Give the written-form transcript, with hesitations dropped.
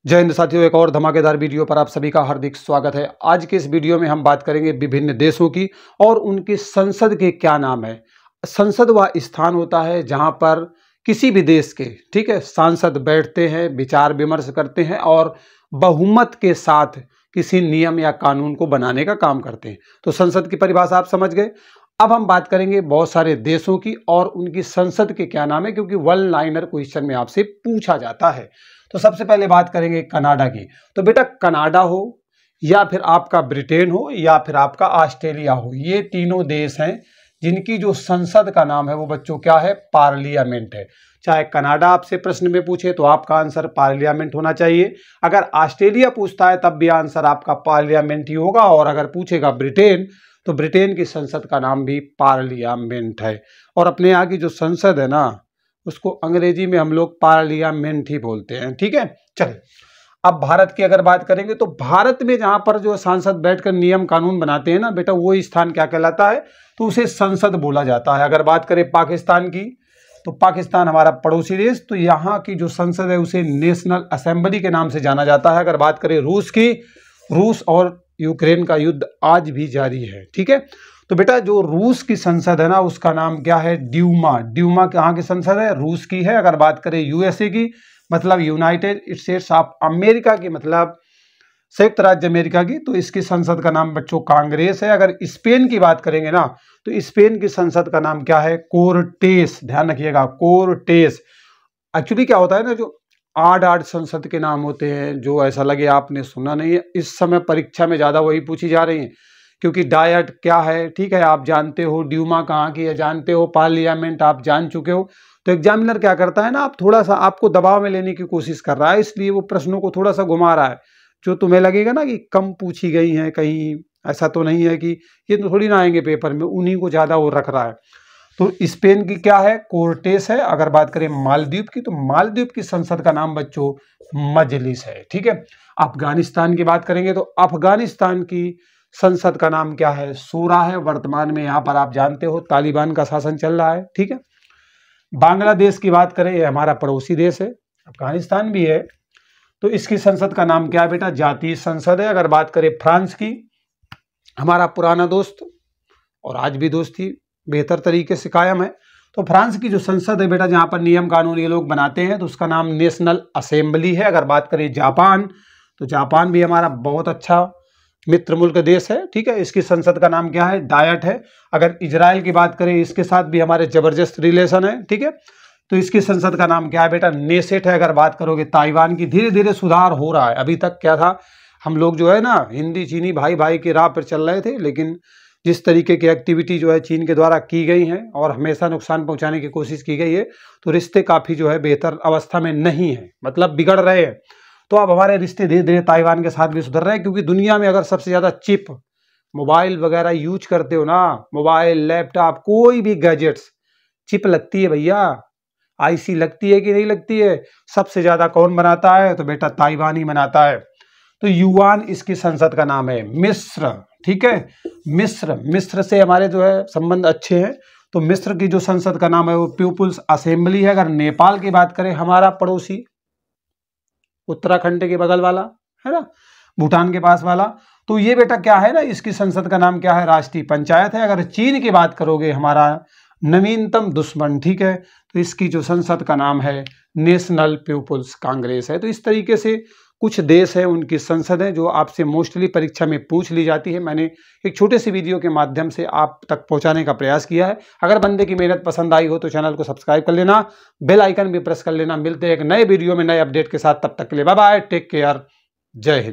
जय हिंद साथियों, एक और धमाकेदार वीडियो पर आप सभी का हार्दिक स्वागत है। आज के इस वीडियो में हम बात करेंगे विभिन्न देशों की और उनकी संसद के क्या नाम है। संसद वह स्थान होता है जहां पर किसी भी देश के सांसद बैठते हैं, विचार विमर्श करते हैं और बहुमत के साथ किसी नियम या कानून को बनाने का काम करते हैं। तो संसद की परिभाषा आप समझ गए। अब हम बात करेंगे बहुत सारे देशों की और उनकी संसद के क्या नाम है, क्योंकि वन लाइनर क्वेश्चन में आपसे पूछा जाता है। तो सबसे पहले बात करेंगे कनाडा की। तो बेटा कनाडा हो या फिर आपका ब्रिटेन हो या फिर आपका ऑस्ट्रेलिया हो, ये तीनों देश हैं जिनकी जो संसद का नाम है वो बच्चों क्या है, पार्लियामेंट है। चाहे कनाडा आपसे प्रश्न में पूछे तो आपका आंसर पार्लियामेंट होना चाहिए। अगर ऑस्ट्रेलिया पूछता है तब भी आंसर आपका पार्लियामेंट ही होगा, और अगर पूछेगा ब्रिटेन तो ब्रिटेन की संसद का नाम भी पार्लियामेंट है। और अपने यहाँ की जो संसद है ना, उसको अंग्रेजी में हम लोग पार्लियामेंट ही बोलते हैं। ठीक है, चलिए अब भारत की अगर बात करेंगे तो भारत में जहां पर जो सांसद बैठकर नियम कानून बनाते हैं ना बेटा, वो स्थान क्या कहलाता है, तो उसे संसद बोला जाता है। अगर बात करें पाकिस्तान की, तो पाकिस्तान हमारा पड़ोसी देश, तो यहाँ की जो संसद है उसे नेशनल असेंबली के नाम से जाना जाता है। अगर बात करें रूस की, रूस और यूक्रेन का युद्ध आज भी जारी है। ठीक है, तो बेटा जो रूस की संसद है ना, उसका नाम क्या है, ड्यूमा। ड्यूमा कहाँ की संसद है, रूस की है। अगर बात करें यूएसए की, मतलब यूनाइटेड स्टेट्स ऑफ अमेरिका की, मतलब संयुक्त राज्य अमेरिका की, तो इसकी संसद का नाम बच्चों कांग्रेस है। अगर स्पेन की बात करेंगे ना, तो स्पेन की संसद का नाम क्या है, कोर्टेस। ध्यान रखिएगा, कोर्टेस। एक्चुअली क्या होता है ना, जो आठ संसद के नाम होते हैं, जो ऐसा लगे आपने सुना नहीं है, इस समय परीक्षा में ज्यादा वही पूछी जा रही है। क्योंकि डायट क्या है, ठीक है, आप जानते हो, ड्यूमा कहाँ की है जानते हो, पार्लियामेंट आप जान चुके हो। तो एग्जामिनर क्या करता है ना, आप थोड़ा सा आपको दबाव में लेने की कोशिश कर रहा है, इसलिए वो प्रश्नों को थोड़ा सा घुमा रहा है। जो तुम्हें लगेगा ना कि कम पूछी गई है कहीं, ऐसा तो नहीं है कि ये तो थोड़ी ना आएंगे पेपर में, उन्हीं को ज्यादा वो रख रहा है। तो स्पेन की क्या है, कोर्टेस है। अगर बात करें मालदीव की, तो मालदीव की संसद का नाम बच्चों मजलिस है। ठीक है, अफगानिस्तान की बात करेंगे तो अफगानिस्तान की संसद का नाम क्या है, शूरा है। वर्तमान में यहाँ पर आप जानते हो तालिबान का शासन चल रहा है। ठीक है, बांग्लादेश की बात करें, ये हमारा पड़ोसी देश है, अफगानिस्तान भी है, तो इसकी संसद का नाम क्या है बेटा, जातीय संसद है। अगर बात करें फ्रांस की, हमारा पुराना दोस्त और आज भी दोस्ती बेहतर तरीके से कायम है, तो फ्रांस की जो संसद है बेटा, जहां पर नियम कानून ये लोग बनाते हैं, तो उसका नाम नेशनल असेंबली है। अगर बात करें जापान, तो जापान भी हमारा बहुत अच्छा मित्र मुल्क देश है। ठीक है, इसकी संसद का नाम क्या है, डायट है। अगर इजराइल की बात करें, इसके साथ भी हमारे जबरदस्त रिलेशन है। ठीक है, तो इसकी संसद का नाम क्या है बेटा, नेसेट है। अगर बात करोगे ताइवान की, धीरे धीरे सुधार हो रहा है। अभी तक क्या था, हम लोग जो है ना हिंदी चीनी भाई भाई की राह पर चल रहे थे, लेकिन जिस तरीके की एक्टिविटी जो है चीन के द्वारा की गई है और हमेशा नुकसान पहुंचाने की कोशिश की गई है, तो रिश्ते काफी जो है बेहतर अवस्था में नहीं है, मतलब बिगड़ रहे हैं। तो अब हमारे रिश्ते धीरे धीरे ताइवान के साथ भी सुधर रहे हैं, क्योंकि दुनिया में अगर सबसे ज्यादा चिप मोबाइल वगैरह यूज करते हो ना, मोबाइल लैपटॉप कोई भी गैजेट्स, चिप लगती है भैया, आईसी लगती है कि नहीं लगती है। सबसे ज्यादा कौन बनाता है, तो बेटा ताइवान ही बनाता है। तो युवान इसकी संसद का नाम है। मिस्र, ठीक है, मिस्र से हमारे जो है संबंध अच्छे हैं, तो मिस्र की जो संसद का नाम है वो पीपुल्स असेंबली है। अगर नेपाल की बात करें, हमारा पड़ोसी उत्तराखंड के बगल वाला है ना, भूटान के पास वाला, तो ये बेटा क्या है ना, इसकी संसद का नाम क्या है, राष्ट्रीय पंचायत है। अगर चीन की बात करोगे, हमारा नवीनतम दुश्मन, ठीक है, तो इसकी जो संसद का नाम है नेशनल पीपुल्स कांग्रेस है। तो इस तरीके से कुछ देश है, उनकी संसद है जो आपसे मोस्टली परीक्षा में पूछ ली जाती है। मैंने एक छोटे से वीडियो के माध्यम से आप तक पहुंचाने का प्रयास किया है। अगर बंदे की मेहनत पसंद आई हो तो चैनल को सब्सक्राइब कर लेना, बेल आइकन भी प्रेस कर लेना। मिलते हैं एक नए वीडियो में नए अपडेट के साथ, तब तक के लिए बाय बाय, टेक केयर, जय हिंद।